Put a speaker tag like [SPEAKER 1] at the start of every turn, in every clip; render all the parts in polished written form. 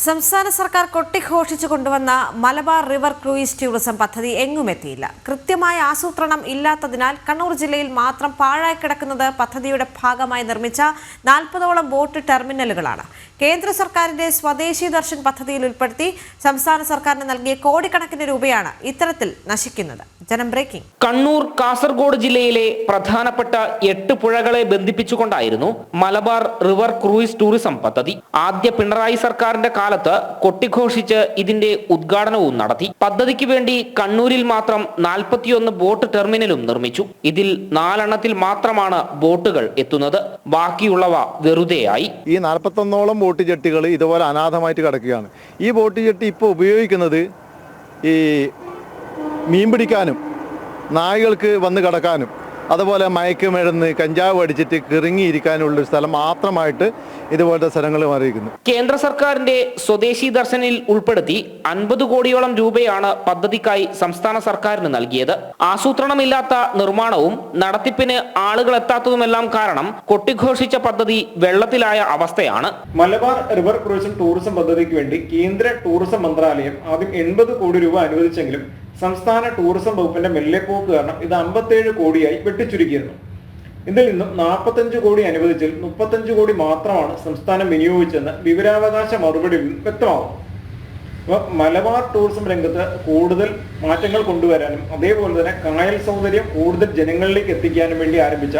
[SPEAKER 1] സംസ്ഥാന സർക്കാർ കൊട്ടിഘോഷിച്ചു കൊണ്ടുവന്ന മലബാർ റിവർ ക്രൂയിസ് ടൂറിസം പദ്ധതി എങ്ങുമെത്തിയില്ല. കൃത്യമായ ആസൂത്രണം ഇല്ലാത്തതിനാൽ കണ്ണൂർ ജില്ലയിൽ മാത്രം പാഴായി കിടക്കുന്നത് പദ്ധതിയുടെ ഭാഗമായി നിർമ്മിച്ച 40ഓളം ബോട്ട് ടെർമിനലുകളാണ്. കേന്ദ്ര സർക്കാരിന്റെ സ്വദേശി ദർശൻ പദ്ധതിയിൽ ഉൾപ്പെടുത്തി സംസ്ഥാന സർക്കാരിന് നൽകിയ കോടിക്കണക്കിന് രൂപയാണ് ഇത്തരത്തിൽ നശിക്കുന്നത്. ജനം ബ്രേക്കിംഗ്.
[SPEAKER 2] കണ്ണൂർ, കാസർഗോഡ് ജില്ലയിലെ പ്രധാനപ്പെട്ട 8 പുഴകളെ ബന്ധിപ്പിച്ചുകൊണ്ടായിരുന്നു മലബാർ റിവർ ക്രൂയിസ് ടൂറിസം പദ്ധതി. ആദ്യ പിണറായി സർക്കാരിന്റെ കാലത്ത് കൊട്ടിഘോഷിച്ച് ഇതിന്റെ ഉദ്ഘാടനവും നടത്തി. പദ്ധതിക്ക് വേണ്ടി കണ്ണൂരിൽ മാത്രം 41 ബോട്ട് ടെർമിനലും നിർമ്മിച്ചു. ഇതിൽ 4 എണ്ണത്തിൽ മാത്രമാണ് ബോട്ടുകൾ എത്തുന്നത്. ബാക്കിയുള്ളവ വെറുതെയായി.
[SPEAKER 3] ഈ 41ഓളം ബോട്ട് ജെട്ടികൾ ഇതുപോലെ അനാഥമായിട്ട് കിടക്കുകയാണ്. ഈ ബോട്ട് ജെട്ടി ഇപ്പോൾ ഉപയോഗിക്കുന്നത് ഈ മീൻ പിടിക്കാനും നായകൾക്ക് വന്ന് കിടക്കാനും അതുപോലെ മയക്കുമരുന്ന് കഞ്ചാവ് അടിച്ചിട്ട് കിറങ്ങിയിരിക്കാനുള്ള സ്ഥലം മാത്രമായിട്ട് ഇതുപോലത്തെ സ്ഥലങ്ങൾ മാറിയിരിക്കുന്നു.
[SPEAKER 2] കേന്ദ്ര സർക്കാരിന്റെ സ്വദേശി ദർശനിൽ ഉൾപ്പെടുത്തി 50 കോടിയോളം രൂപയാണ് പദ്ധതിക്കായി സംസ്ഥാന സർക്കാരിന് നൽകിയത്. ആസൂത്രണമില്ലാത്ത നിർമ്മാണവും നടത്തിപ്പിന് ആളുകൾ എത്താത്തതുമെല്ലാം കാരണം കൊട്ടിഘോഷിച്ച പദ്ധതി വെള്ളത്തിലായ അവസ്ഥയാണ്.
[SPEAKER 4] മലബാർ റിവർ ക്രൂയിസ് ടൂറിസം പദ്ധതിക്ക് വേണ്ടി കേന്ദ്ര ടൂറിസം മന്ത്രാലയം ആദ്യം 80 കോടി രൂപ അനുവദിച്ചെങ്കിലും സംസ്ഥാന ടൂറിസം വകുപ്പിന്റെ മെല്ലെപ്പോക്ക് കാരണം ഇത് 57 കോടിയായി വെട്ടിച്ചുരുക്കിയിരുന്നു. ഇതിൽ നിന്നും 45 കോടി അനുവദിച്ചാൽ 35 കോടി മാത്രമാണ് സംസ്ഥാനം വിനിയോഗിച്ചെന്ന് വിവരാവകാശ മറുപടിയിൽ നിന്ന് വ്യക്തമാകും. അപ്പോൾ മലബാർ ടൂറിസം രംഗത്ത് കൂടുതൽ മാറ്റങ്ങൾ കൊണ്ടുവരാനും അതേപോലെ തന്നെ കായൽ സൗന്ദര്യം കൂടുതൽ ജനങ്ങളിലേക്ക് എത്തിക്കാനും വേണ്ടി ആരംഭിച്ച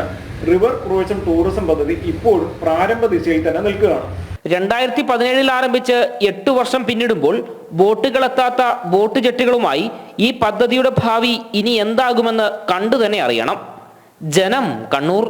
[SPEAKER 4] റിവർ ക്രൂയിസം ടൂറിസം പദ്ധതി ഇപ്പോഴും പ്രാരംഭ ദിശയിൽ തന്നെ നിൽക്കുകയാണ്.
[SPEAKER 2] 2017 ആരംഭിച്ച് 8 വർഷം പിന്നിടുമ്പോൾ ബോട്ടുകളെത്താത്ത ബോട്ട് ജെട്ടികളുമായി ഈ പദ്ധതിയുടെ ഭാവി ഇനി എന്താകുമെന്ന് കണ്ടു തന്നെ അറിയണം. ജനം, കണ്ണൂർ.